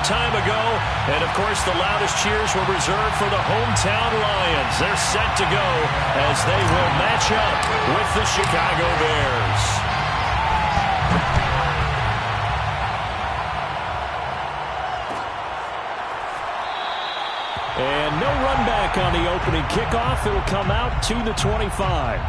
time ago. And, of course, the loudest cheers were reserved for the hometown Lions. They're set to go as they will match up with the Chicago Bears. And no run back on the opening kickoff. It'll come out to the 25.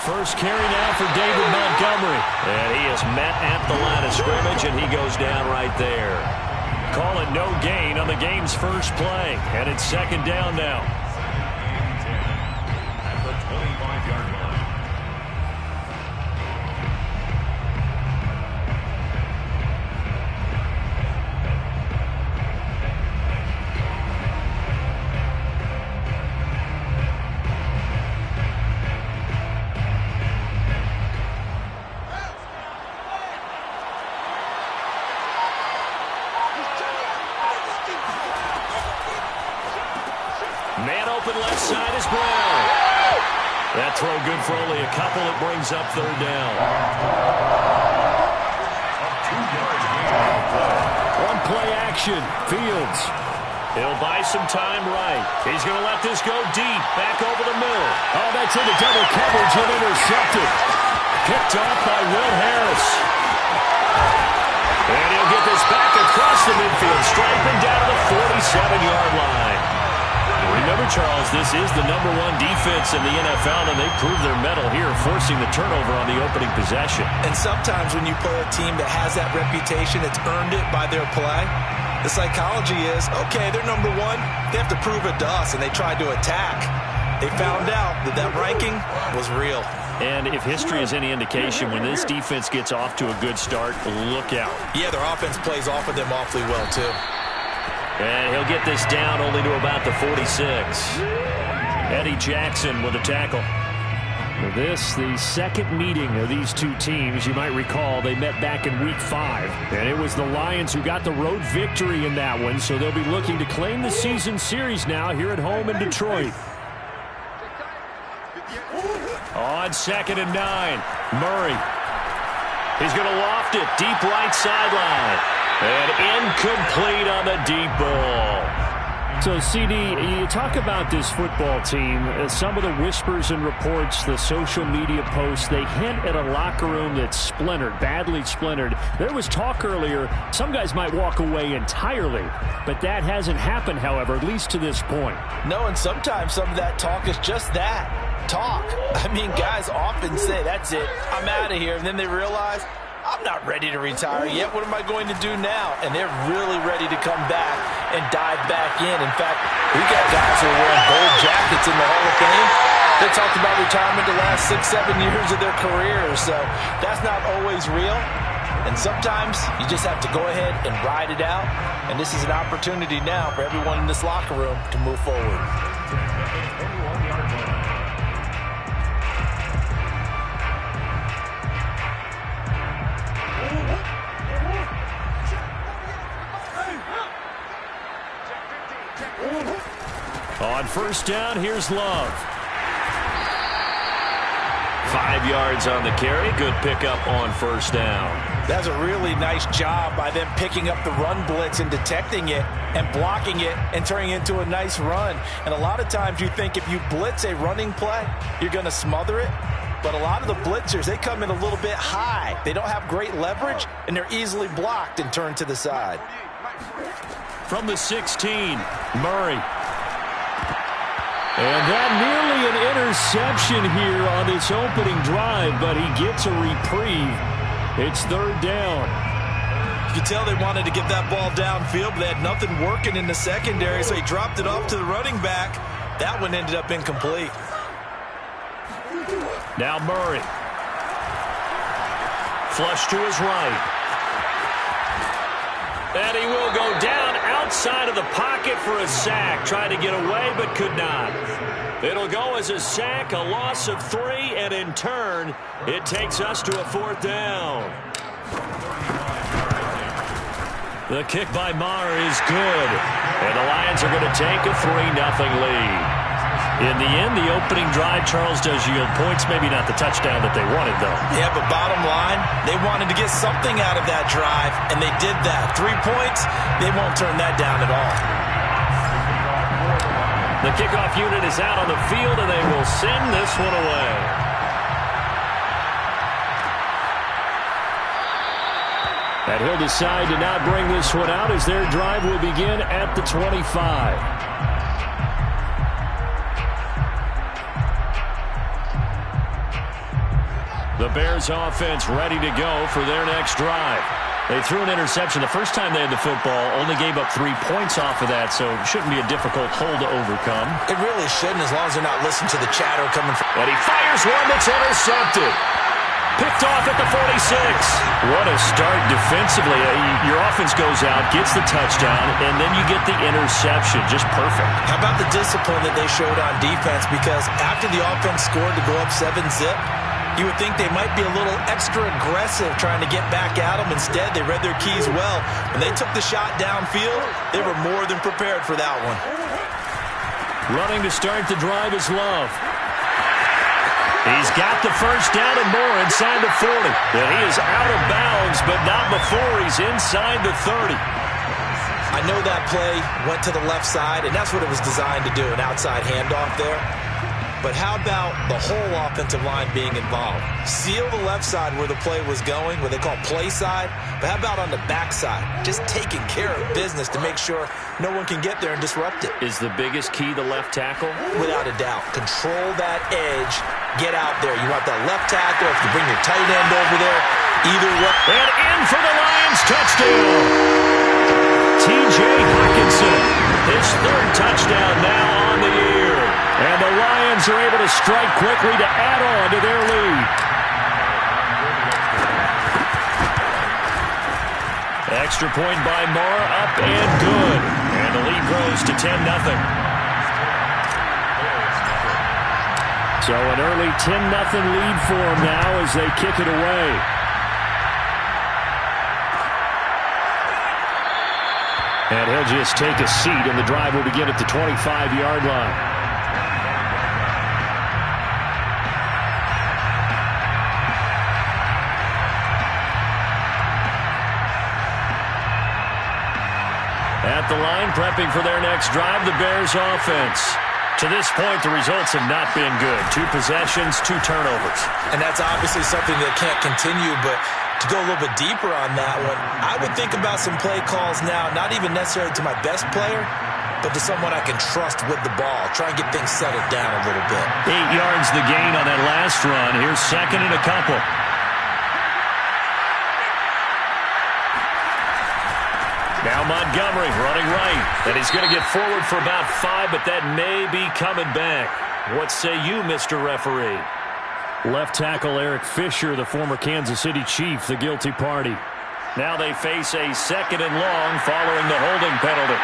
First carry now for David Montgomery. And he is met at the line of scrimmage, and he goes down right there. Call it no gain on the game's first play. And it's second down now. At the 25-yard line. Man open left side is Brown. That throw good for only a couple. It brings up third down. One play action. Fields. He'll buy some time right. He's going to let this go deep. Back over the middle. Oh, that's into double coverage and intercepted. Picked off by Will Harris. And he'll get this back across the midfield stripe and down to the 47-yard line. Remember, Charles, this is the #1 defense in the NFL, and they proved their mettle here, forcing the turnover on the opening possession. And sometimes when you play a team that has that reputation, it's earned it by their play. The psychology is, okay, they're #1. They have to prove it to us, and they tried to attack. They found out that that ranking was real. And if history is any indication, when this defense gets off to a good start, look out. Yeah, their offense plays off of them awfully well, too. And he'll get this down only to about the 46. Eddie Jackson with a tackle. This, the second meeting of these two teams. You might recall they met back in Week 5. And it was the Lions who got the road victory in that one. So they'll be looking to claim the season series now here at home in Detroit. On 2nd and 9, Murray. He's going to loft it deep right sideline. And incomplete on the deep ball. So, CD, you talk about this football team. Some of the whispers and reports, the social media posts, they hint at a locker room that's splintered, badly splintered. There was talk earlier, some guys might walk away entirely. But that hasn't happened, however, at least to this point. No, and sometimes some of that talk is just that, talk. I mean, guys often say, that's it, I'm out of here. And then they realize, I'm not ready to retire yet. What am I going to do now? And they're really ready to come back and dive back in. In fact, we got guys who are wearing gold jackets in the Hall of Fame. They talked about retirement the last 6-7 years of their careers. So that's not always real. And sometimes you just have to go ahead and ride it out. And this is an opportunity now for everyone in this locker room to move forward. On first down, here's Love. 5 yards on the carry. Good pickup on first down. That's a really nice job by them picking up the run blitz and detecting it and blocking it and turning it into a nice run. And a lot of times you think if you blitz a running play, you're going to smother it. But a lot of the blitzers, they come in a little bit high. They don't have great leverage, and they're easily blocked and turned to the side. From the 16, Murray. And that nearly an interception here on this opening drive, but he gets a reprieve. It's third down. You could tell they wanted to get that ball downfield, but they had nothing working in the secondary, so he dropped it off to the running back. That one ended up incomplete. Now Murray. flush to his right. And he will go down outside of the pocket for a sack. Tried to get away, but could not. It'll go as a sack, a loss of 3, and in turn, it takes us to a 4th down. The kick by Maher is good. And the Lions are going to take a 3-0 lead. In the end, the opening drive, Charles, does yield points. Maybe not the touchdown that they wanted, though. Yeah, but bottom line, they wanted to get something out of that drive, and they did that. 3 points, they won't turn that down at all. The kickoff unit is out on the field, and they will send this one away. And he'll decide to not bring this one out as their drive will begin at the 25. The Bears offense ready to go for their next drive. They threw an interception the first time they had the football, only gave up 3 points off of that, so it shouldn't be a difficult hole to overcome. It really shouldn't, as long as they're not listening to the chatter coming from. And he fires one that's intercepted. Picked off at the 46. What a start defensively. Your offense goes out, gets the touchdown, and then you get the interception. Just perfect. How about the discipline that they showed on defense? Because after the offense scored to go up 7-zip, you would think they might be a little extra aggressive trying to get back at them. Instead, they read their keys well. When they took the shot downfield, they were more than prepared for that one. Running to start the drive is Love. He's got the first down and more inside the 40. And he is out of bounds, but not before he's inside the 30. I know that play went to the left side, and that's what it was designed to do, an outside handoff there. But how about the whole offensive line being involved? Seal the left side where the play was going, what they call play side. But how about on the back side? Just taking care of business to make sure no one can get there and disrupt it. Is the biggest key the left tackle? Without a doubt. Control that edge. Get out there. You want that left tackle. If you bring your tight end over there, either way. And in for the Lions touchdown. T.J. Hockenson, his 3rd touchdown now on the year. And the Lions are able to strike quickly to add on to their lead. Extra point by Maher, up and good. And the lead grows to 10-0. So an early 10-0 lead for them now as they kick it away. And he'll just take a seat, and the drive will begin at the 25-yard line. At the line, prepping for their next drive, the Bears offense. To this point, the results have not been good. 2 possessions, 2 turnovers. And that's obviously something that can't continue, but to go a little bit deeper on that one, I would think about some play calls now, not even necessarily to my best player, but to someone I can trust with the ball. Try and get things settled down a little bit. 8 yards the gain on that last run. Here's 2nd and a couple. Now Montgomery running right. And he's going to get forward for about 5, but that may be coming back. What say you, Mr. Referee? Left tackle Eric Fisher, the former Kansas City Chief, the guilty party. Now they face a 2nd and long following the holding penalty.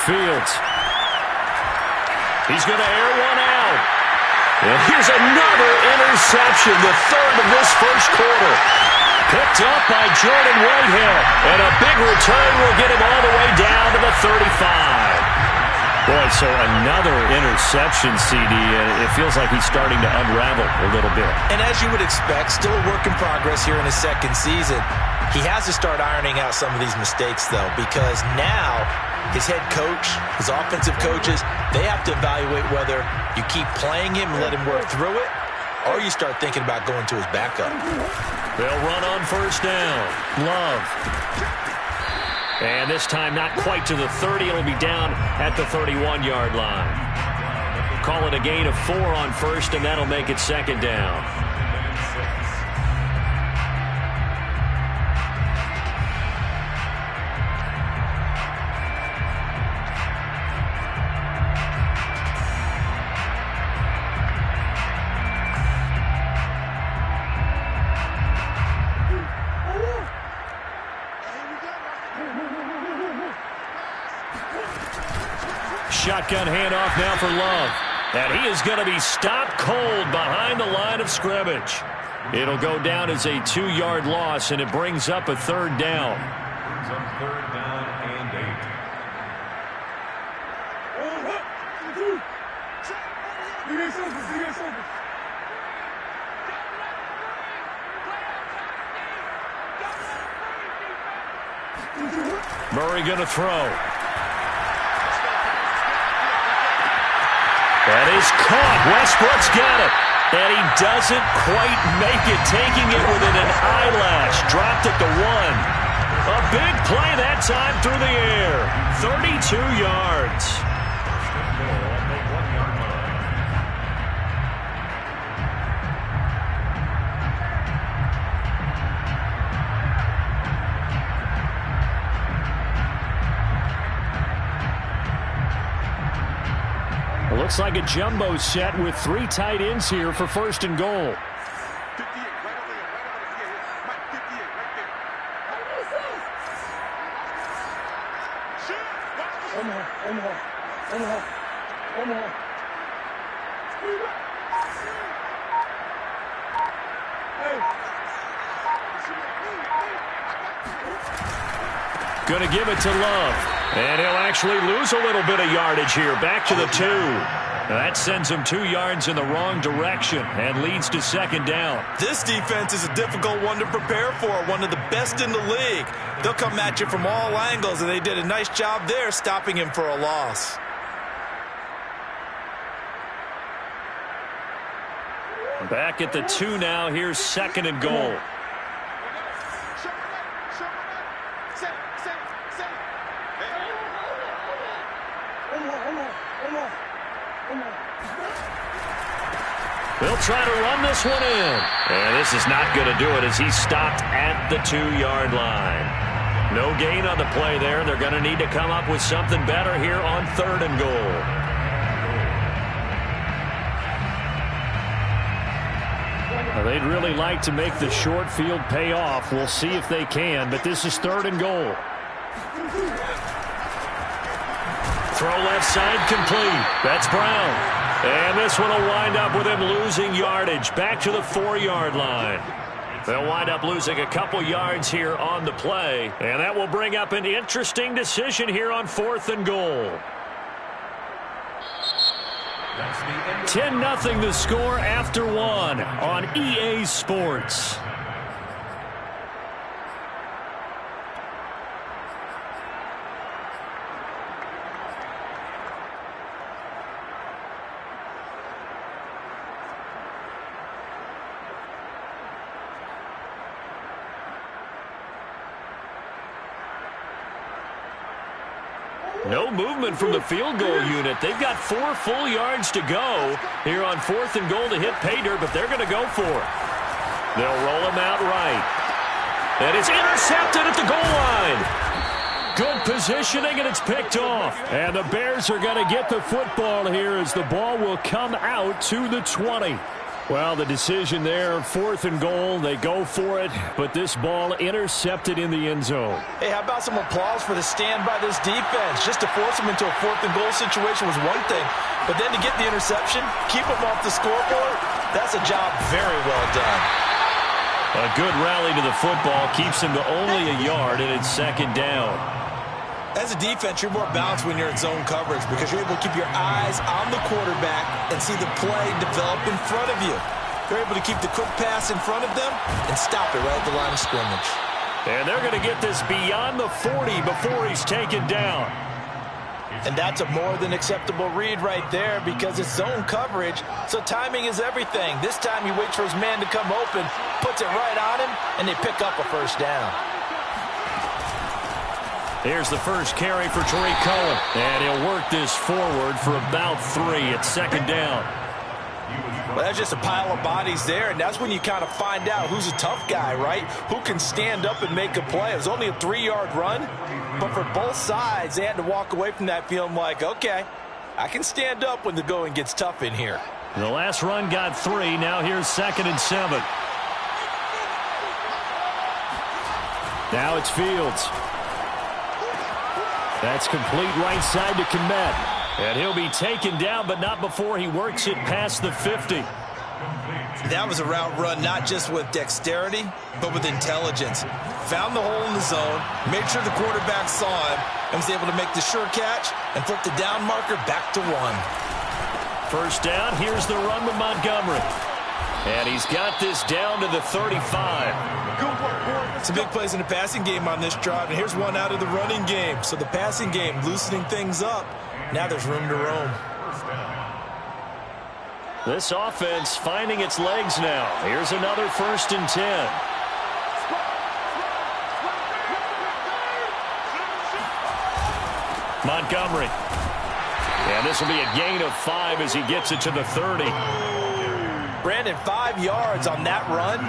Fields. He's going to air one out. And here's another interception, the 3rd of this first quarter. Picked up by Jordan Whitehill. And a big return will get him all the way down to the 35. Boy, so another interception, CD. It feels like he's starting to unravel a little bit. And as you would expect, still a work in progress here in his 2nd season. He has to start ironing out some of these mistakes, though, because now his head coach, his offensive coaches, they have to evaluate whether you keep playing him and let him work through it, or you start thinking about going to his backup. They'll run on first down. Love. And this time not quite to the 30. It'll be down at the 31-yard line. Call it a gain of 4 on first, and that'll make it 2nd down. shotgun handoff now for Love. And he is going to be stopped cold behind the line of scrimmage. It'll go down as a 2-yard loss, and it brings up a third down. Brings up third down and 8. Murray going to throw. That is caught. Westbrook's got it. And he doesn't quite make it, taking it within an eyelash. Dropped at the 1. A big play that time through the air. 32 yards. It looks like a jumbo set with 3 tight ends here for first and goal. Going to give it to Love. And he'll actually lose a little bit of yardage here. Back to the 2. That sends him 2 yards in the wrong direction and leads to second down. This defense is a difficult one to prepare for. One of the best in the league. They'll come at you from all angles, and they did a nice job there stopping him for a loss. Back at the 2 now. Here's second and goal. They'll try to run this one in. And this is not going to do it as he's stopped at the 2-yard line. No gain on the play there. They're going to need to come up with something better here on third and goal. Well, they'd really like to make the short field pay off. We'll see if they can, but this is third and goal. Throw left side complete. That's Brown. And this one will wind up with him losing yardage. Back to the 4-yard line. They'll wind up losing a couple yards here on the play. And that will bring up an interesting decision here on fourth and goal. 10-0 the score after 1 on EA Sports. No movement from the field goal unit. They've got 4 full yards to go here on fourth and goal to hit pay dirt, but they're going to go for it. They'll roll him out right. And it's intercepted at the goal line. Good positioning, and it's picked off. And the Bears are going to get the football here as the ball will come out to the 20. Well, the decision there, fourth and goal, they go for it, but this ball intercepted in the end zone. Hey, how about some applause for the stand by this defense? Just to force them into a fourth and goal situation was one thing, but then to get the interception, keep them off the scoreboard, that's a job very well done. A good rally to the football keeps him to only a yard, and it's second down. As a defense, you're more balanced when you're in zone coverage because you're able to keep your eyes on the quarterback and see the play develop in front of you. You're able to keep the quick pass in front of them and stop it right at the line of scrimmage. And they're going to get this beyond the 40 before he's taken down. And that's a more than acceptable read right there because it's zone coverage, so timing is everything. This time he waits for his man to come open, puts it right on him, and they pick up a first down. Here's the first carry for Tariq Cohen. And he'll work this forward for about 3 at second down. Well, that's just a pile of bodies there, and that's when you kind of find out who's a tough guy, right? Who can stand up and make a play. It was only a 3-yard run, but for both sides, they had to walk away from that feeling like, okay, I can stand up when the going gets tough in here. The last run got 3. Now here's 2nd and 7. Now it's Fields. That's complete right side to Kmet. And he'll be taken down, but not before he works it past the 50. That was a route run not just with dexterity, but with intelligence. Found the hole in the zone, made sure the quarterback saw him, and was able to make the sure catch and flip the down marker back to 1. First down, here's the run to Montgomery. And he's got this down to the 35. Some big plays in the passing game on this drive, and here's one out of the running game. So the passing game loosening things up. Now there's room to roam. This offense finding its legs now. Here's another 1st and 10. Montgomery. And this will be a gain of 5 as he gets it to the 30. Brandon, 5 yards on that run.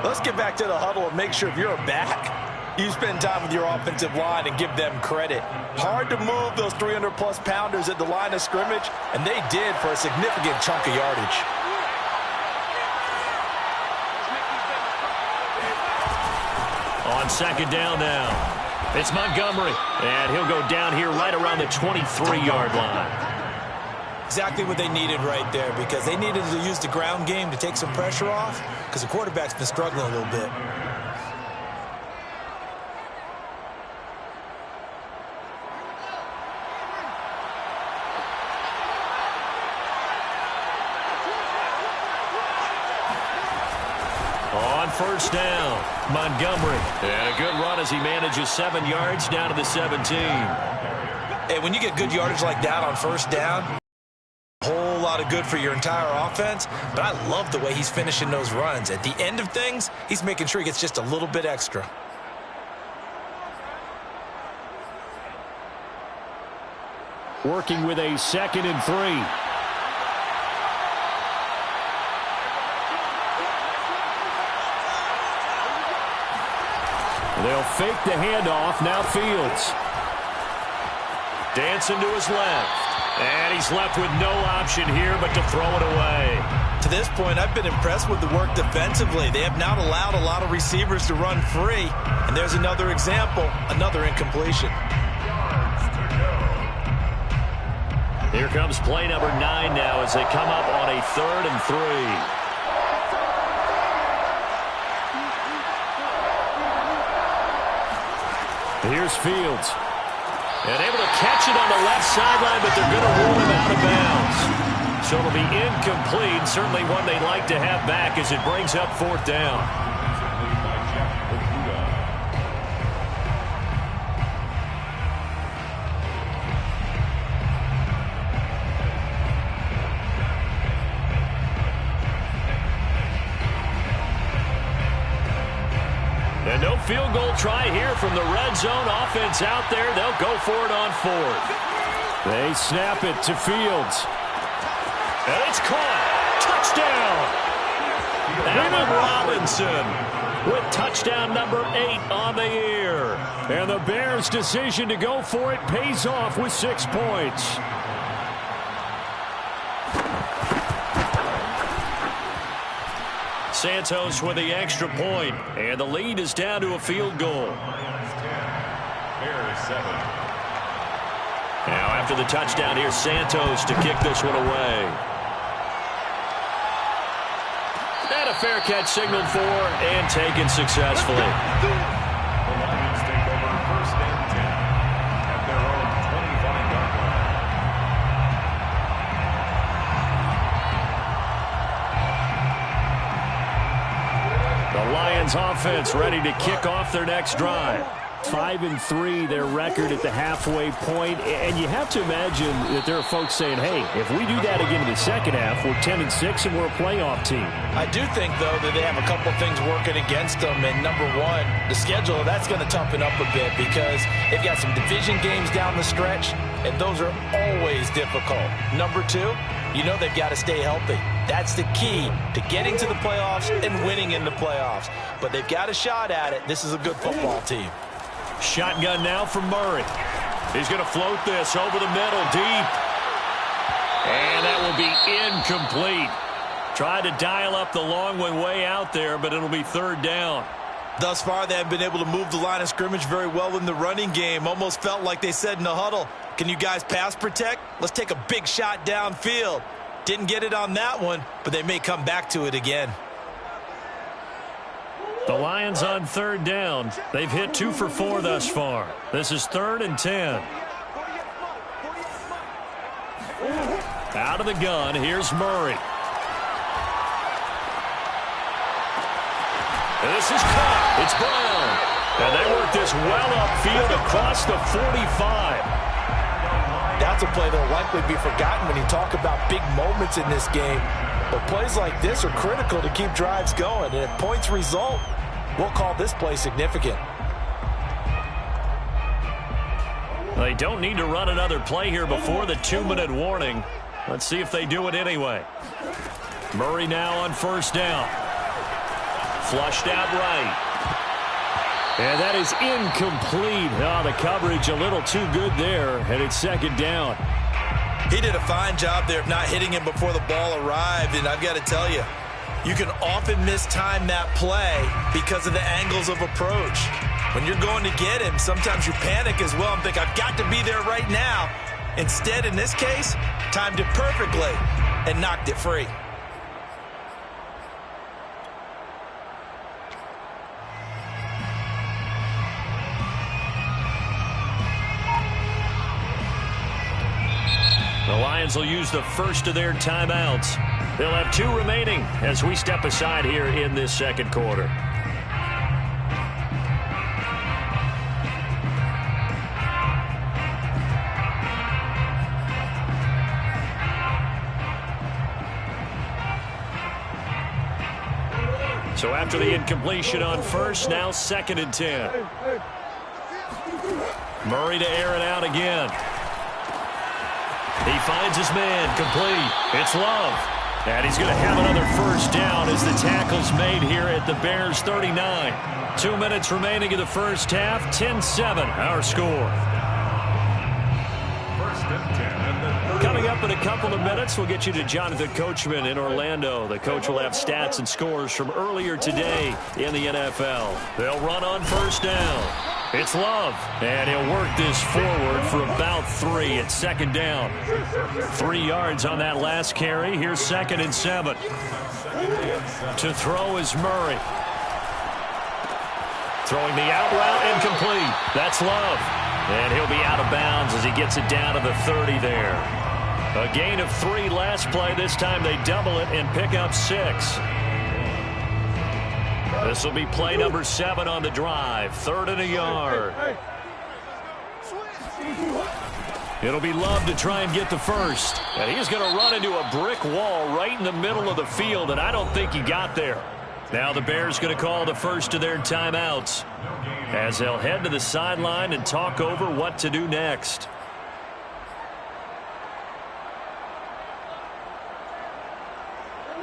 Let's get back to the huddle and make sure if you're a back, you spend time with your offensive line and give them credit. Hard to move those 300-plus pounders at the line of scrimmage, and they did for a significant chunk of yardage. On 2nd down now, it's Montgomery, and he'll go down here right around the 23-yard line. Exactly what they needed right there, because they needed to use the ground game to take some pressure off, because the quarterback's been struggling a little bit. On 1st down, Montgomery. And a good run as he manages 7 yards down to the 17. Hey, when you get good yardage like that on 1st down, a whole lot of good for your entire offense, but I love the way he's finishing those runs. At the end of things, he's making sure he gets just a little bit extra. Working with a 2nd and 3. They'll fake the handoff. Now Fields. Dancing to his left. And he's left with no option here but to throw it away. To this point, I've been impressed with the work defensively. They have not allowed a lot of receivers to run free. And there's another example, another incompletion. Here comes play number 9 now as they come up on a 3rd and 3. Here's Fields. And able to catch it on the left sideline, but they're going to rule him out of bounds. So it'll be incomplete. Certainly one they'd like to have back as it brings up 4th down. And no field goal try here from the red zone. Offense out there. They'll go for it on 4th. They snap it to Fields. And it's caught. Touchdown. Allen Robinson with touchdown number 8 on the year. And the Bears' decision to go for it pays off with 6 points. Santos with the extra point, and the lead is down to a field goal. Now after the touchdown, here's Santos to kick this one away. And a fair catch signaled for and taken successfully. The Lions take over 1st and 10 at their own 25-yard line. The Lions offense ready to kick off their next drive. 5-3 their record at the halfway point, and you have to imagine that there are folks saying, hey, if we do that again in the second half, we're 10-6 and we're a playoff team. I do think, though, that they have a couple of things working against them, and number 1, the schedule, that's going to toughen up a bit because they've got some division games down the stretch, and those are always difficult. Number 2, you know they've got to stay healthy. That's the key to getting to the playoffs and winning in the playoffs. But they've got a shot at it. This is a good football team. Shotgun now from Murray. He's going to float this over the middle, deep. And that will be incomplete. Tried to dial up the long one way out there, but it'll be 3rd down. Thus far, they have been able to move the line of scrimmage very well in the running game. Almost felt like they said in the huddle, can you guys pass protect? Let's take a big shot downfield. Didn't get it on that one, but they may come back to it again. The Lions on third down. They've hit 2 for 4 thus far. This is 3rd and 10. Out of the gun, here's Murray. This is caught. It's Brown. And they work this well upfield across the 45. That's a play that will likely be forgotten when you talk about big moments in this game. But plays like this are critical to keep drives going. And if points result, we'll call this play significant. They don't need to run another play here before the 2-minute warning. Let's see if they do it anyway. Murray now on first down. Flushed out right. And that is incomplete. Oh, the coverage a little too good there, and it's 2nd down. He did a fine job there of not hitting him before the ball arrived, and I've got to tell you, you can often mistime that play because of the angles of approach. When you're going to get him, sometimes you panic as well and think, I've got to be there right now. Instead, in this case, timed it perfectly and knocked it free. The Lions will use the first of their timeouts. They'll have 2 remaining as we step aside here in this 2nd quarter. So after the incompletion on first, now 2nd and 10. Murray to air it out again. He finds his man, complete. It's Love. And he's going to have another first down as the tackle's made here at the Bears 39. 2 minutes remaining in the first half, 10-7 our score. Coming up in a couple of minutes, we'll get you to Jonathan Coachman in Orlando. The coach will have stats and scores from earlier today in the NFL. They'll run on first down. It's Love, and he'll work this forward for about 3 at 2nd down. 3 yards on that last carry. Here's 2nd and 7. To throw is Murray. Throwing the out route incomplete. That's Love. And he'll be out of bounds as he gets it down to the 30 there. A gain of 3 last play. This time they double it and pick up 6. This will be play number 7 on the drive. 3rd and a yard. It'll be Love to try and get the first. And he's going to run into a brick wall right in the middle of the field, and I don't think he got there. Now the Bears going to call the first of their timeouts as they'll head to the sideline and talk over what to do next.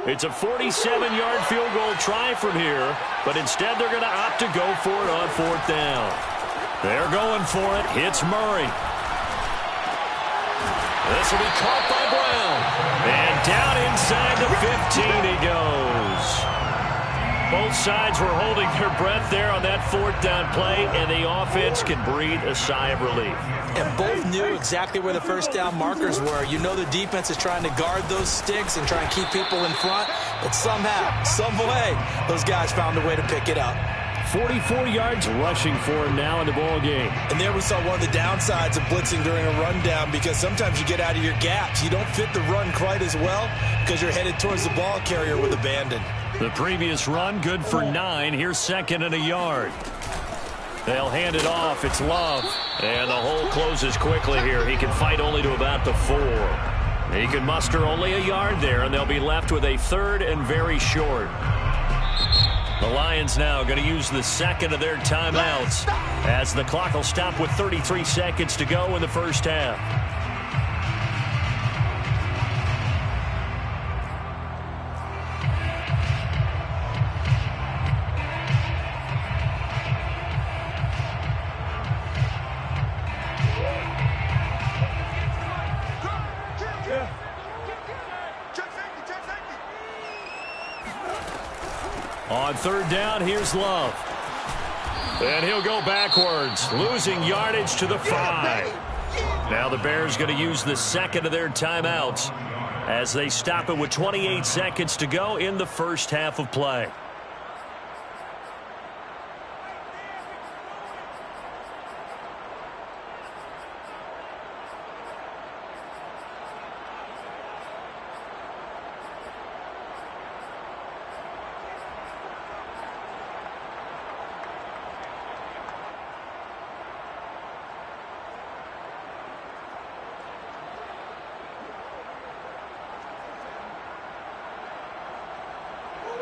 It's a 47-yard field goal try from here, but instead they're going to opt to go for it on 4th down. They're going for it. Hits Murray. This will be caught by Brown. And down inside the 15 he goes. Both sides were holding their breath there on that 4th down play, and the offense can breathe a sigh of relief. And both knew exactly where the first down markers were. You know the defense is trying to guard those sticks and try and keep people in front, but somehow, some way, those guys found a way to pick it up. 44 yards rushing for him now in the ball game. And there we saw one of the downsides of blitzing during a rundown, because sometimes you get out of your gaps. You don't fit the run quite as well because you're headed towards the ball carrier with abandon. The previous run good for 9. Here's 2nd and a yard. They'll hand it off. It's Love. And the hole closes quickly here. He can fight only to about the 4. He can muster only a yard there, and they'll be left with a 3rd and very short. The Lions now going to use the 2nd of their timeouts as the clock will stop with 33 seconds to go in the first half. On 3rd down, here's Love. And he'll go backwards, losing yardage to the 5. Now the Bears going to use the second of their timeouts as they stop it with 28 seconds to go in the first half of play.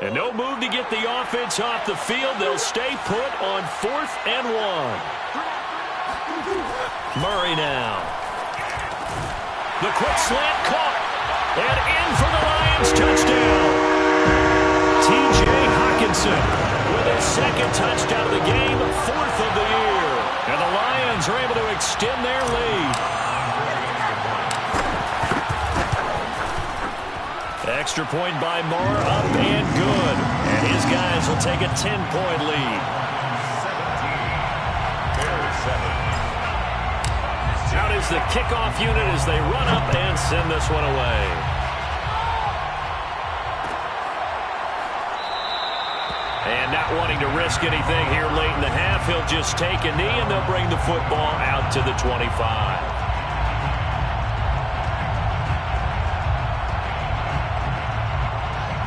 And no move to get the offense off the field. They'll stay put on 4th and 1. Murray now. The quick slant caught. And in for the Lions touchdown. T.J. Hockenson with his second touchdown of the game, 4th of the year. And the Lions are able to extend their lead. Extra point by Moore, up and good. And his guys will take a 10-point lead. 17. Out is the kickoff unit as they run up and send this one away. And not wanting to risk anything here late in the half, he'll just take a knee and they'll bring the football out to the 25.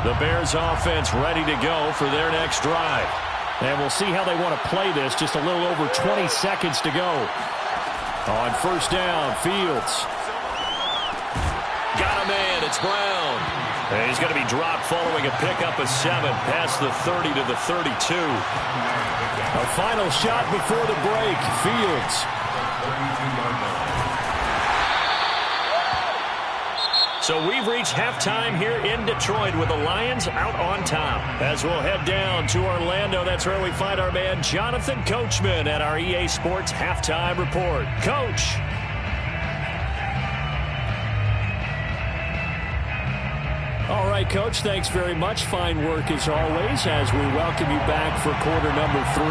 The Bears offense ready to go for their next drive. And we'll see how they want to play this. Just a little over 20 seconds to go. On first down, Fields. Got a man, it's Brown. And he's going to be dropped following a pickup of 7 past the 30 to the 32. A final shot before the break, Fields. So we've reached halftime here in Detroit with the Lions out on top. As we'll head down to Orlando, that's where we find our man Jonathan Coachman at our EA Sports Halftime Report. Coach. All right, Coach, thanks very much. Fine work as always as we welcome you back for quarter number 3.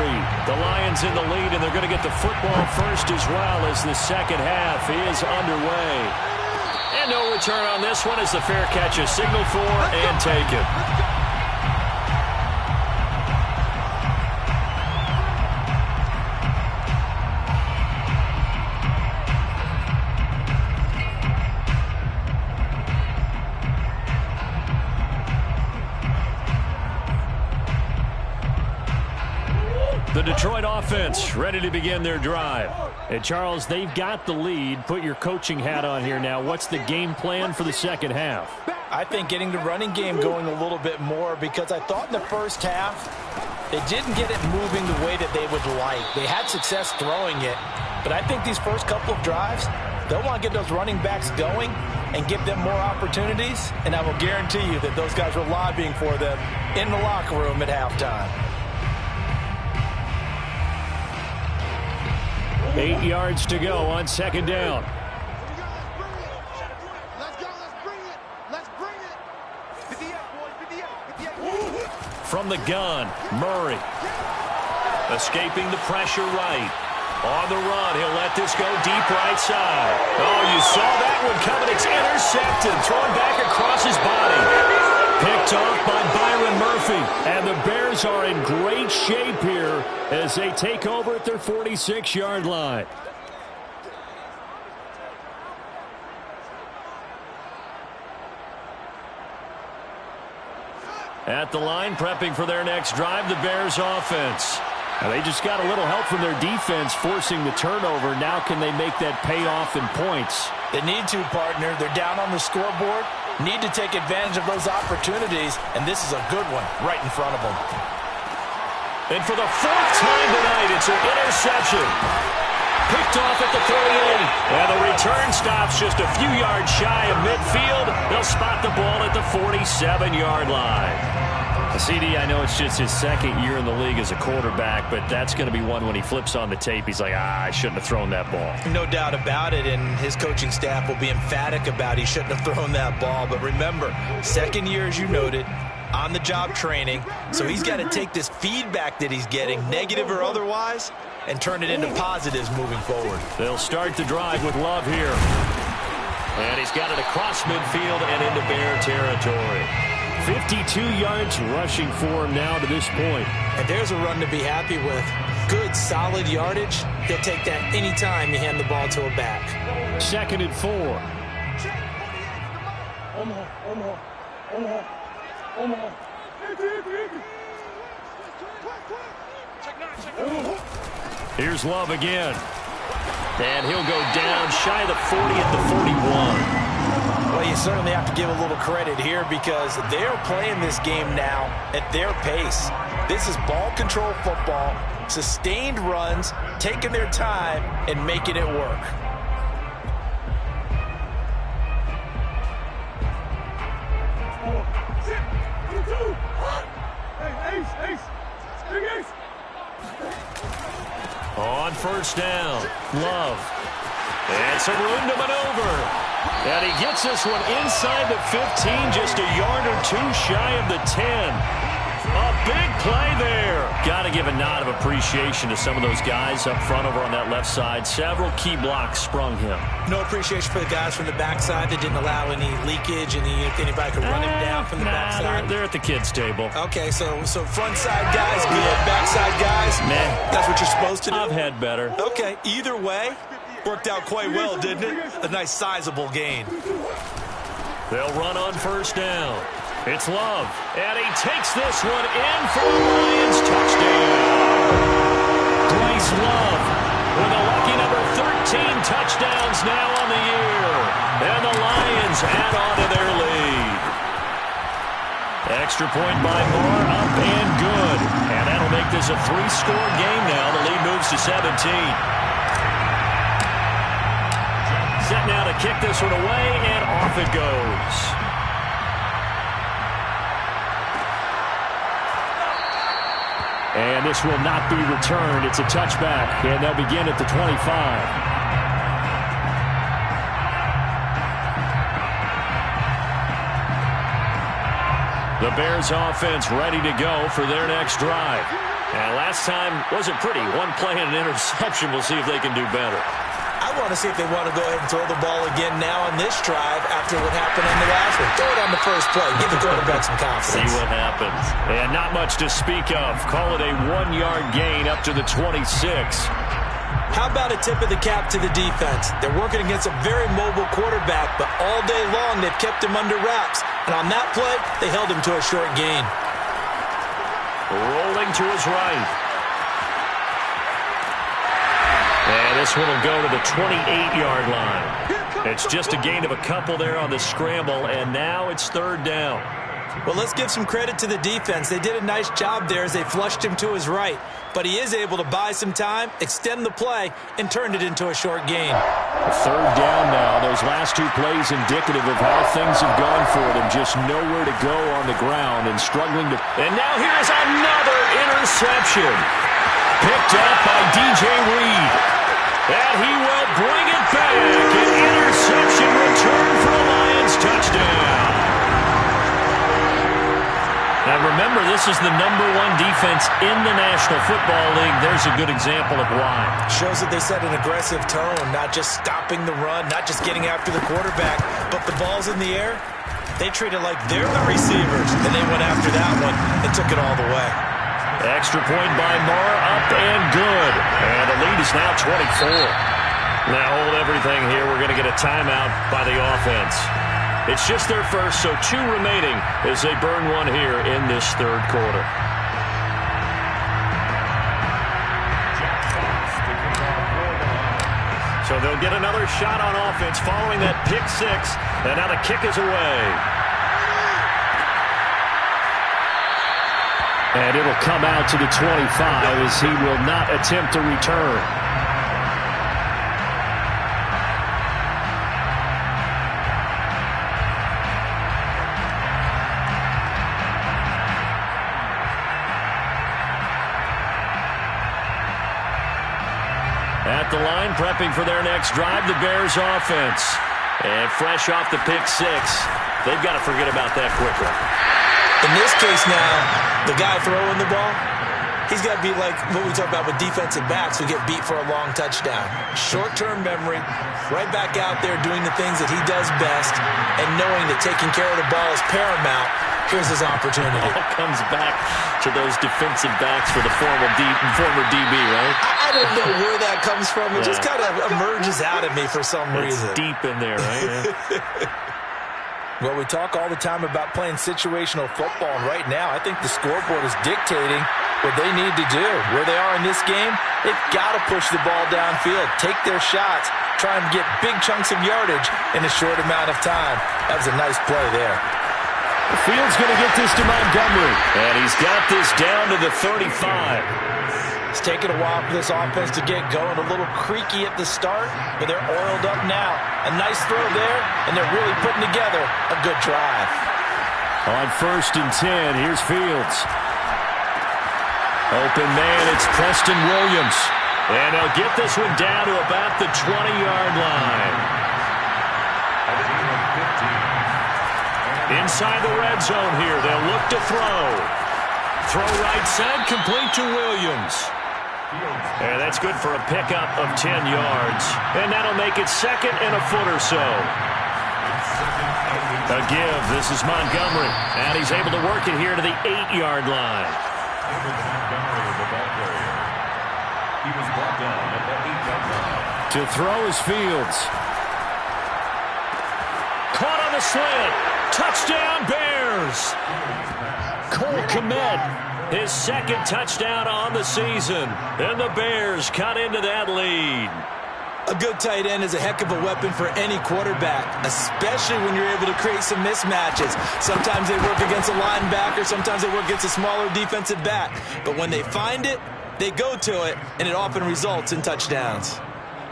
The Lions in the lead, and they're going to get the football first as well as the second half is underway. And no return on this one as the fair catch is signaled for and taken. The Detroit offense ready to begin their drive. And Charles, they've got the lead. Put your coaching hat on here now. What's the game plan for the second half? I think getting the running game going a little bit more, because I thought in the first half they didn't get it moving the way that they would like. They had success throwing it, but I think these first couple of drives, they'll want to get those running backs going and give them more opportunities, and I will guarantee you that those guys were lobbying for them in the locker room at halftime. 8 yards to go on second down. From the gun, Murray. Escaping the pressure right. On the run, he'll let this go deep right side. Oh, you saw that one coming. It's intercepted. Thrown back across his body. Picked off by Byron Murphy. And the Bears are in great shape here as they take over at their 46-yard line. At the line, prepping for their next drive, the Bears offense. Now they just got a little help from their defense forcing the turnover. Now can they make that pay off in points? They need to, partner. They're down on the scoreboard. Need to take advantage of those opportunities, and this is a good one right in front of them. And for the 4th time tonight, it's an interception. Picked off at the 38. And the return stops just a few yards shy of midfield. They'll spot the ball at the 47-yard line. CD, I know it's just his second year in the league as a quarterback, but that's going to be one when he flips on the tape, he's like, I shouldn't have thrown that ball. No doubt about it, and his coaching staff will be emphatic about he shouldn't have thrown that ball. But remember, second year, as you noted, on-the-job training. So he's got to take this feedback that he's getting, negative or otherwise, and turn it into positives moving forward. They'll start the drive with Love here. And he's got it across midfield and into Bear territory. 52 yards rushing for him now to this point. And there's a run to be happy with. Good, solid yardage. He'll take that anytime you hand the ball to a back. 2nd and 4. Here's Love again. And he'll go down shy of the 40 at the 41. Well, you certainly have to give a little credit here because they're playing this game now at their pace. This is ball control football, sustained runs, taking their time and making it work. On first down, Love. And some room to maneuver. And he gets this one inside the 15, just a yard or two shy of the 10. A big play there. Got to give a nod of appreciation to some of those guys up front over on that left side. Several key blocks sprung him. No appreciation for the guys from the backside that didn't allow any leakage and anybody could run him down from the backside. They're at the kids' table. Okay, so front side guys good, backside guys, that's what you're supposed to do? I've had better. Okay, either way, worked out quite well, didn't it? A nice sizable gain. They'll run on first down. It's Love, and he takes this one in for the Lions touchdown. Bryce Love with a lucky number 13 touchdowns now on the year. And the Lions add on to their lead. Extra point by Moore, up and good. And that'll make this a 3-score game now. The lead moves to 17. Set now to kick this one away, and off it goes. And this will not be returned. It's a touchback, and they'll begin at the 25. The Bears offense ready to go for their next drive. And last time wasn't pretty. One play and an interception. We'll see if they can do better. I want to see if they want to go ahead and throw the ball again now on this drive after what happened on the last one. Throw it on the first play. Give the quarterback some confidence. See what happens. And not much to speak of. Call it a 1-yard gain up to the 26. How about a tip of the cap to the defense? They're working against a very mobile quarterback, but all day long they've kept him under wraps. And on that play, they held him to a short gain. Rolling to his right. And this one will go to the 28-yard line. It's just a gain of a couple there on the scramble, and now it's 3rd down. Well, let's give some credit to the defense. They did a nice job there as they flushed him to his right. But he is able to buy some time, extend the play, and turn it into a short gain. 3rd down now. Those last two plays indicative of how things have gone for them. Just nowhere to go on the ground and struggling to... And now here's another interception. Picked up by DJ Reed. And he will bring it back. An interception return for a Lions touchdown. Now remember, this is the #1 defense in the National Football League. There's a good example of why. Shows that they set an aggressive tone, not just stopping the run, not just getting after the quarterback, but the ball's in the air. They treat it like they're the receivers, and they went after that one and took it all the way. Extra point by Moore, up and good. And the lead is now 24. Now hold everything here. We're going to get a timeout by the offense. It's just their first, so 2 remaining as they burn one here in this 3rd quarter. So they'll get another shot on offense following that pick 6. And now the kick is away. And it'll come out to the 25 as he will not attempt to return. At the line, prepping for their next drive, the Bears offense. And fresh off the pick 6, they've got to forget about that quickly. In this case now, the guy throwing the ball, he's got to be like what we talk about with defensive backs who get beat for a long touchdown. Short-term memory, right back out there doing the things that he does best, and knowing that taking care of the ball is paramount. Here's his opportunity. It all comes back to those defensive backs for the former DB, right? I don't know where that comes from. It just kind of emerges out at me for some reason. It's deep in there, right? Yeah. Well, we talk all the time about playing situational football, and right now I think the scoreboard is dictating what they need to do. Where they are in this game, they've got to push the ball downfield, take their shots, try and get big chunks of yardage in a short amount of time. That was a nice play there. The field's going to get this to Montgomery, and he's got this down to the 35. It's taken a while for this offense to get going. A little creaky at the start, but they're oiled up now. A nice throw there, and they're really putting together a good drive. On 1st and 10, here's Fields. Open man, it's Preston Williams. And they'll get this one down to about the 20-yard line. Inside the red zone here, they'll look to throw. Throw right side, complete to Williams. And that's good for a pickup of 10 yards. And that'll make it 2nd and a foot or so. A give. This is Montgomery. And he's able to work it here to the 8-yard line. To throw is Fields. Caught on the slant. Touchdown, Bears. Cole Kmet. His 2nd touchdown on the season. And the Bears cut into that lead. A good tight end is a heck of a weapon for any quarterback, especially when you're able to create some mismatches. Sometimes they work against a linebacker, sometimes they work against a smaller defensive back. But when they find it, they go to it, and it often results in touchdowns.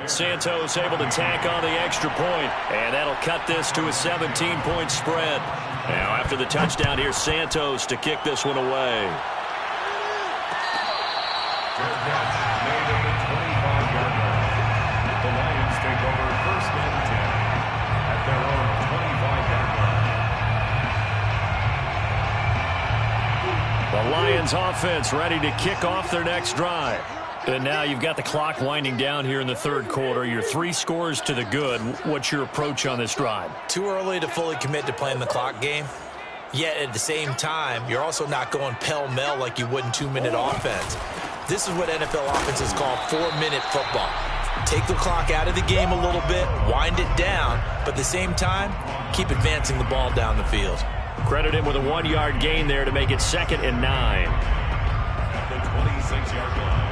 Santos able to tack on the extra point, and that'll cut this to a 17-point spread. Now after the touchdown, here's Santos to kick this one away. Made at the 25-yard line. The Lions take over 1st and 10 at their own 25-yard line. The Lions offense ready to kick off their next drive. And now you've got the clock winding down here in the 3rd quarter. You're 3 scores to the good. What's your approach on this drive? Too early to fully commit to playing the clock game. Yet at the same time, you're also not going pell-mell like you would in 2-minute offense. This is what NFL offenses call 4-minute football. Take the clock out of the game a little bit, wind it down, but at the same time, keep advancing the ball down the field. Credit him with a 1-yard gain there to make it 2nd and 9. At the 26-yard line.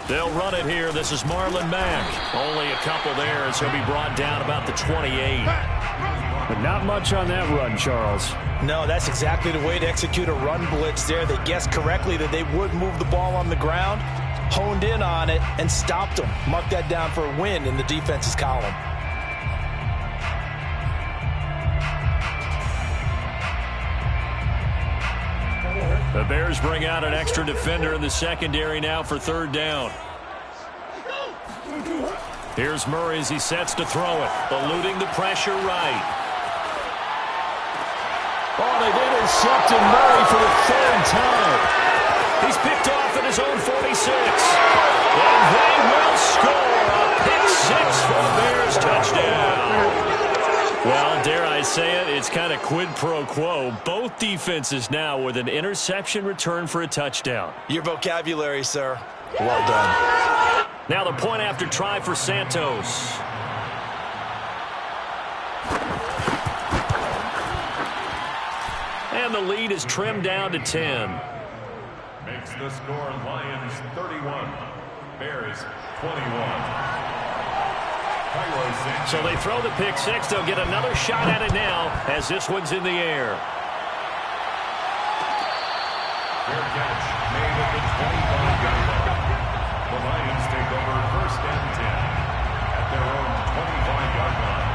They'll run it here. This is Marlon Mack. Only a couple there as he'll be brought down about the 28. But not much on that run, Charles. No, that's exactly the way to execute a run blitz there. They guessed correctly that they would move the ball on the ground, honed in on it, and stopped them. Mark that down for a win in the defense's column. The Bears bring out an extra defender in the secondary now for 3rd down. Here's Murray as he sets to throw it, eluding the pressure right. Oh, they've intercepted Murray for the 3rd time. He's picked off at his own 46. And they will score a pick 6 for the Bears touchdown. Well, dare I say it, it's kind of quid pro quo. Both defenses now with an interception return for a touchdown. Your vocabulary, sir. Well done. Now the point after try for Santos. And the lead is trimmed down to 10. Makes the score Lions 31, Bears 21. So they throw the pick 6. They'll get another shot at it now as this one's in the air. Fair catch made at the 25-yard line. The Lions take over 1st and 10 at their own 25-yard line.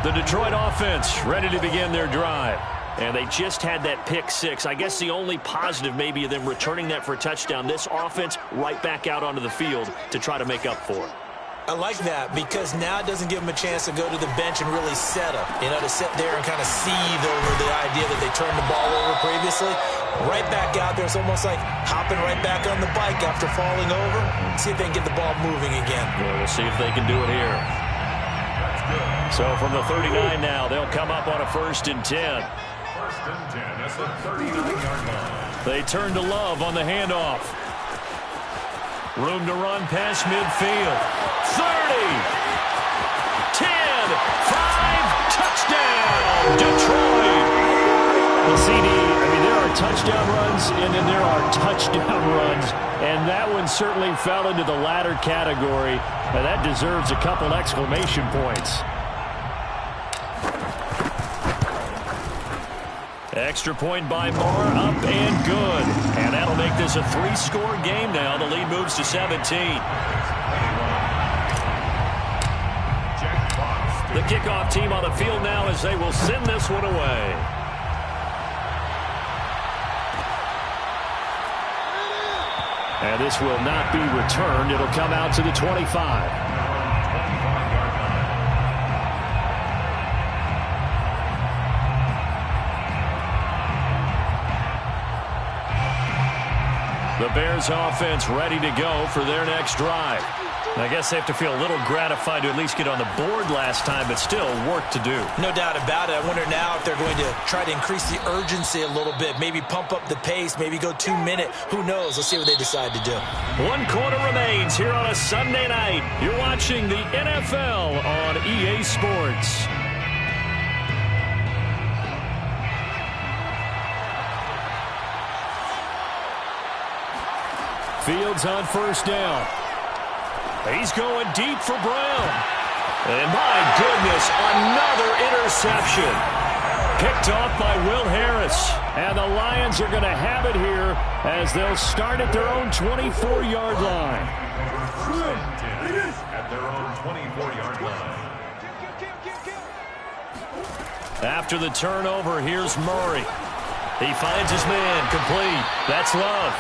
The Detroit offense ready to begin their drive. And they just had that pick six. I guess the only positive maybe of them returning that for a touchdown. This offense right back out onto the field to try to make up for it. I like that because now it doesn't give them a chance to go to the bench and really settle. You know, to sit there and kind of seethe over the idea that they turned the ball over previously. Right back out there. It's almost like hopping right back on the bike after falling over. See if they can get the ball moving again. Well, we'll see if they can do it here. So from the 39 now, they'll come up on a 1st and 10. 1st and 10 at the 39-yard line. They turn to Love on the handoff. Room to run past midfield. 30, 10, 5, touchdown, Detroit. Well, CD, I mean, there are touchdown runs, and then there are touchdown runs, and that one certainly fell into the latter category, and that deserves a couple exclamation points. Extra point by Moore, up and good. And that'll make this a 3-score game now. The lead moves to 17. The kickoff team on the field now as they will send this one away. And this will not be returned. It'll come out to the 25. The Bears offense ready to go for their next drive. I guess they have to feel a little gratified to at least get on the board last time, but still work to do. No doubt about it. I wonder now if they're going to try to increase the urgency a little bit, maybe pump up the pace, maybe go 2 minute. Who knows? Let's see what they decide to do. 1 quarter remains here on a Sunday night. You're watching the NFL on EA Sports. Fields on 1st down. He's going deep for Brown. And my goodness, another interception. Picked off by Will Harris. And the Lions are going to have it here as they'll start at their own 24-yard line. At their own 24-yard line. After the turnover, here's Murray. He finds his man, complete. That's Love.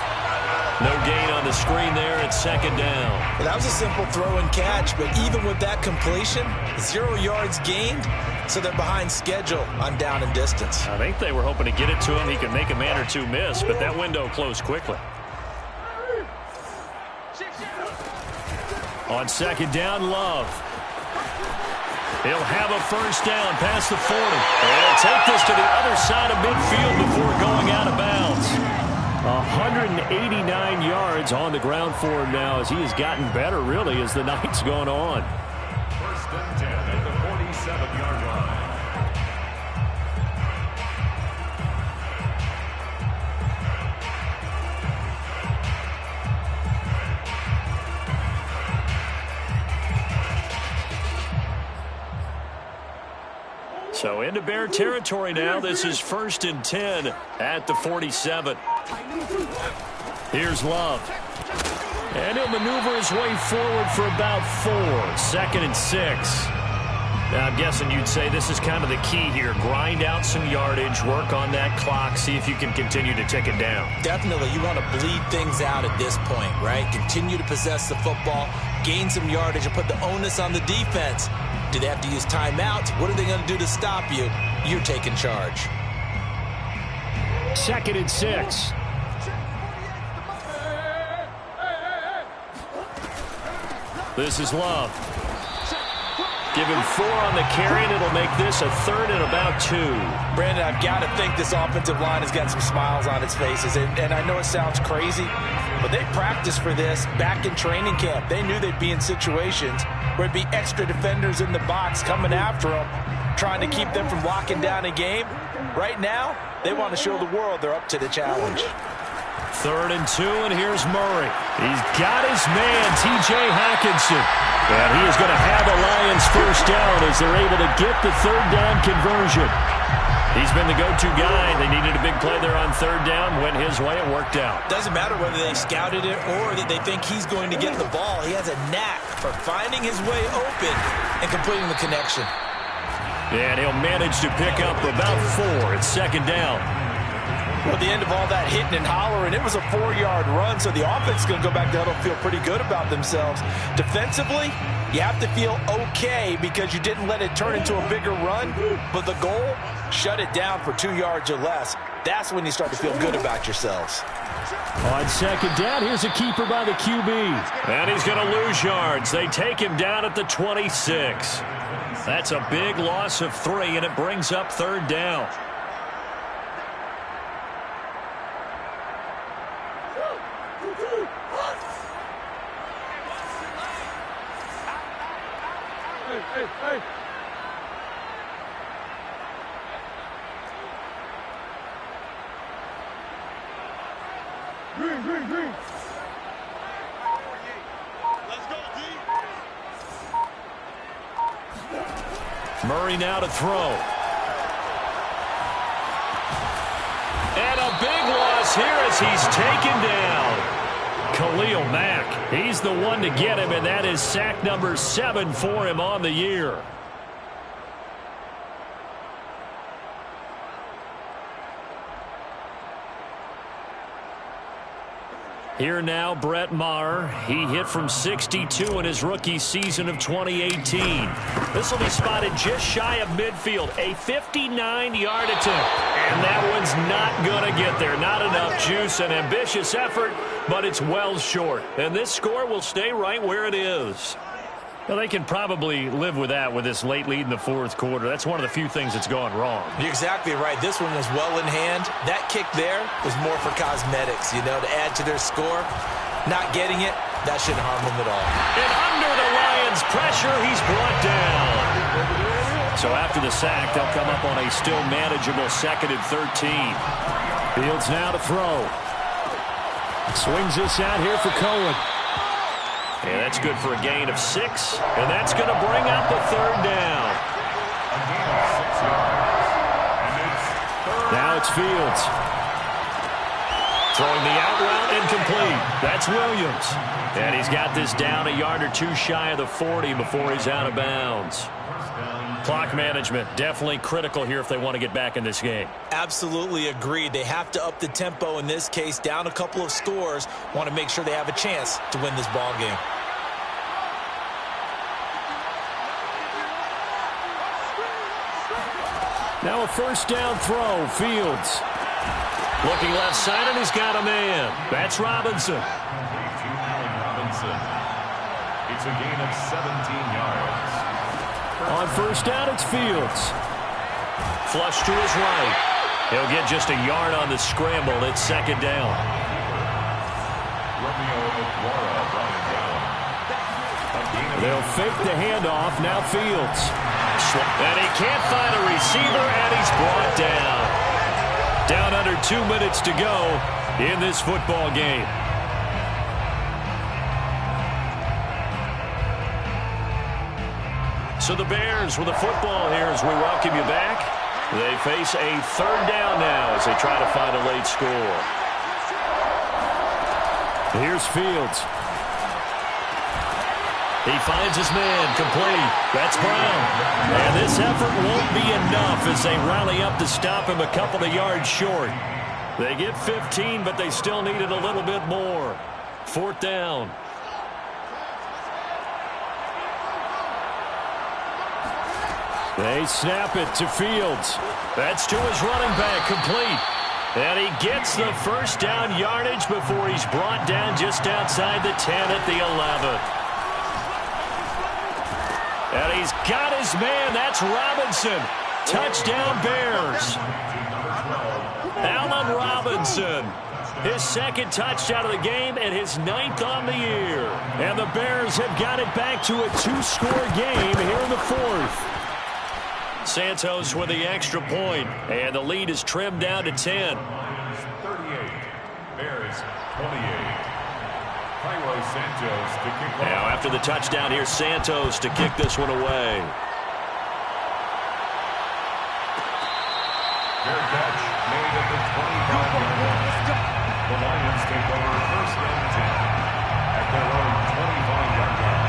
No gain on the screen there at 2nd down. Well, that was a simple throw and catch, but even with that completion, 0 yards gained, so they're behind schedule on down and distance. I think they were hoping to get it to him. He could make a man or two miss, but that window closed quickly. On 2nd down, Love. He'll have a 1st down past the 40. They'll take this to the other side of midfield before going out of bounds. 189 yards on the ground for him now as he has gotten better, really, as the night's gone on. 1st and 10 at the 47-yard line. So into Bear territory now. This is 1st and 10 at the 47. Here's Love. And he'll maneuver his way forward for about 4. 2nd and 6. Now, I'm guessing you'd say this is kind of the key here. Grind out some yardage, work on that clock, see if you can continue to tick it down. Definitely. You want to bleed things out at this point, right? Continue to possess the football, gain some yardage, and put the onus on the defense. Do they have to use timeouts? What are they going to do to stop you? You're taking charge. 2nd and 6. This is Love. Give him 4 on the carry, and it'll make this a 3rd and about 2. Brandon, I've got to think this offensive line has got some smiles on its faces. And I know it sounds crazy, but they practiced for this back in training camp. They knew they'd be in situations where it'd be extra defenders in the box coming after them, trying to keep them from locking down a game. Right now, they want to show the world they're up to the challenge. 3rd and 2, and here's Murray. He's got his man, T.J. Hockenson. And he is going to have a Lions first down as they're able to get the third down conversion. He's been the go-to guy. They needed a big play there on third down. Went his way. It worked out. Doesn't matter whether they scouted it or that they think he's going to get the ball. He has a knack for finding his way open and completing the connection. And he'll manage to pick up about 4 at second down. Well, at the end of all that hitting and hollering, it was a 4-yard run, so the offense is going to go back to huddle and feel pretty good about themselves. Defensively, you have to feel okay because you didn't let it turn into a bigger run, but the goal, shut it down for 2 yards or less. That's when you start to feel good about yourselves. On second down, here's a keeper by the QB. And he's going to lose yards. They take him down at the 26. That's a big loss of 3, and it brings up third down. Hey. Green. Let's go, D. Murray now to throw. And a big loss here as he's taken down. Khalil Mack, he's the one to get him, and that is sack number 7 for him on the year. Here now, Brett Maher. He hit from 62 in his rookie season of 2018. This will be spotted just shy of midfield. A 59-yard attempt. And that one's not going to get there. Not enough juice. An ambitious effort, but it's well short. And this score will stay right where it is. Well, they can probably live with that with this late lead in the fourth quarter. That's one of the few things that's gone wrong. You're exactly right. This one was well in hand. That kick there was more for cosmetics, to add to their score. Not getting it, that shouldn't harm them at all. And under the Lions' pressure, he's brought down. So after the sack, they'll come up on a still manageable 2nd and 13. Fields now to throw. Swings this out here for Cohen. And that's good for a gain of 6. And that's going to bring up the third down. Now it's Fields. Throwing the out route incomplete. That's Williams. And he's got this down a yard or 2 shy of the 40 before he's out of bounds. Clock management definitely critical here if they want to get back in this game. Absolutely agreed. They have to up the tempo in this case, down a couple of scores. Want to make sure they have a chance to win this ball game. Now a first down throw. Fields. Looking left side, and he's got a man. That's Robinson. It's a gain of 17 yards. On first down, it's Fields. Flush to his right. He'll get just a yard on the scramble. It's second down. They'll fake the handoff. Now Fields. And he can't find a receiver, and he's brought down. Down under 2 minutes to go in this football game. So the Bears with the football here as we welcome you back. They face a third down now as they try to find a late score. Here's Fields. He finds his man, complete. That's Brown. And this effort won't be enough as they rally up to stop him a couple of yards short. They get 15, but they still needed a little bit more. Fourth down. They snap it to Fields. That's to his running back, complete. And he gets the first down yardage before he's brought down just outside the 10 at the 11. And he's got his man. That's Robinson. Touchdown Bears. Allen Robinson. His second touchdown of the game and his 9th on the year. And the Bears have got it back to a 2-score game here in the fourth. Santos with the extra point, and the lead is trimmed down to 10. Lions 38, Bears 28. Cairo Santos to kick off. Now after the touchdown, here's Santos to kick this one away. Fair catch made at the 25-yard line. The Lions take over first and 10 at their own 25-yard line.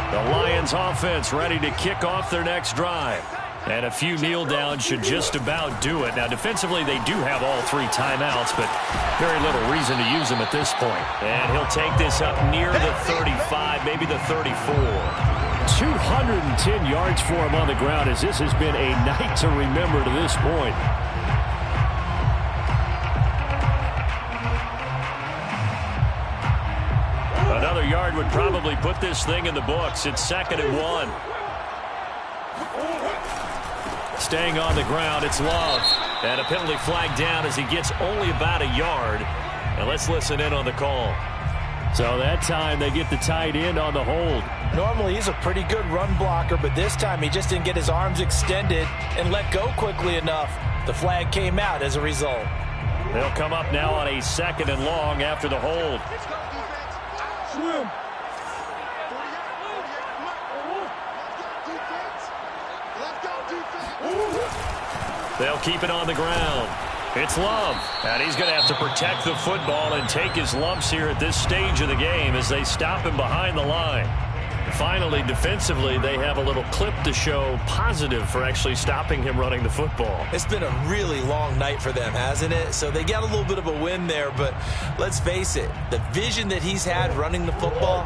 The Lions offense ready to kick off their next drive. And a few kneel downs should just about do it. Now, defensively, they do have all 3 timeouts, but very little reason to use them at this point. And he'll take this up near the 35, maybe the 34. 210 yards for him on the ground, as this has been a night to remember to this point. Another yard would probably put this thing in the books. It's 2nd and 1. Staying on the ground, it's Love. And a penalty flag down as he gets only about a yard. And let's listen in on the call. So that time they get the tight end on the hold. Normally he's a pretty good run blocker, but this time he just didn't get his arms extended and let go quickly enough. The flag came out as a result. They'll come up now on a 2nd and long after the hold. They'll keep it on the ground. It's Love, and he's going to have to protect the football and take his lumps here at this stage of the game as they stop him behind the line. Finally, defensively, they have a little clip to show positive for actually stopping him running the football. It's been a really long night for them, hasn't it? So they got a little bit of a win there, but let's face it, the vision that he's had running the football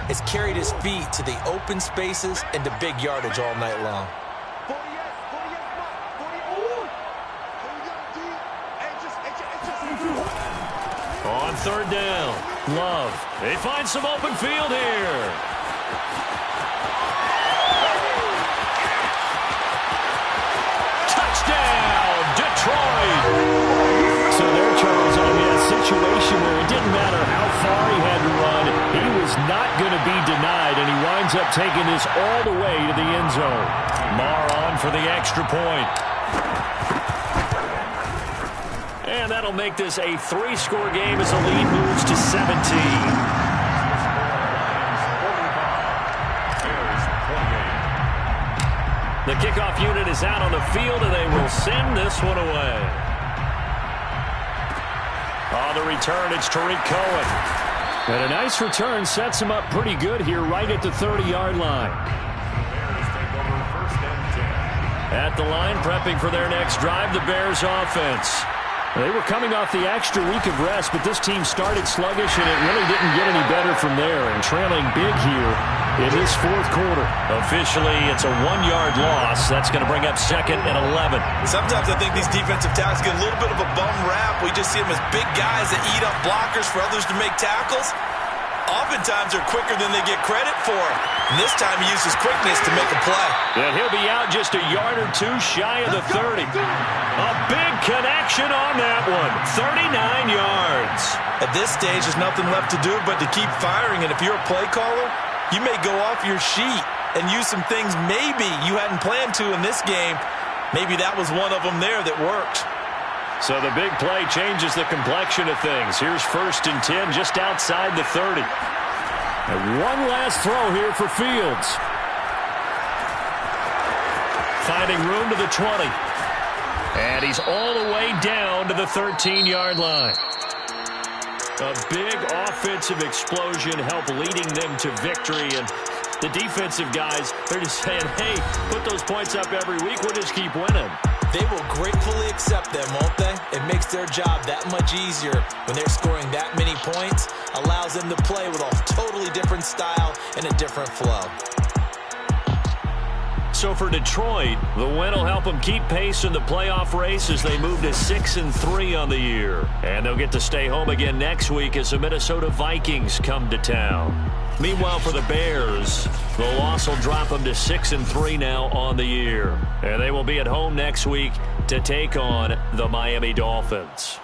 has carried his feet to the open spaces and to big yardage all night long. On 3rd down, Love. They find some open field here. Touchdown, Detroit! So there, Charles, on that situation where it didn't matter how far he had to run, he was not going to be denied, and he winds up taking this all the way to the end zone. Marr on for the extra point. And that'll make this a 3-score game as the lead moves to 17. The kickoff unit is out on the field, and they will send this one away. On the return, it's Tariq Cohen. And a nice return sets him up pretty good here right at the 30-yard line. At the line, prepping for their next drive, the Bears offense. They were coming off the extra week of rest, but this team started sluggish, and it really didn't get any better from there, and trailing big here in this 4th quarter. Officially, it's a 1-yard loss. That's going to bring up 2nd and 11. Sometimes I think these defensive tackles get a little bit of a bum rap. We just see them as big guys that eat up blockers for others to make tackles. Oftentimes they're quicker than they get credit for. And this time he uses quickness to make a play. And he'll be out just a yard or 2 shy of the 30. A big connection on that one. 39 yards. At this stage, there's nothing left to do but to keep firing. And if you're a play caller, you may go off your sheet and use some things maybe you hadn't planned to in this game. Maybe that was one of them there that worked. So the big play changes the complexion of things. Here's 1st and 10 just outside the 30. And one last throw here for Fields. Finding room to the 20. And he's all the way down to the 13-yard line. A big offensive explosion helped leading them to victory. And the defensive guys, they're just saying, hey, put those points up every week. We'll just keep winning. They will gratefully accept them, won't they? It makes their job that much easier when they're scoring that many points. Allows them to play with a totally different style and a different flow. So for Detroit, the win will help them keep pace in the playoff race as they move to 6-3 on the year. And they'll get to stay home again next week as the Minnesota Vikings come to town. Meanwhile, for the Bears, the loss will drop them to 6-3 now on the year. And they will be at home next week to take on the Miami Dolphins.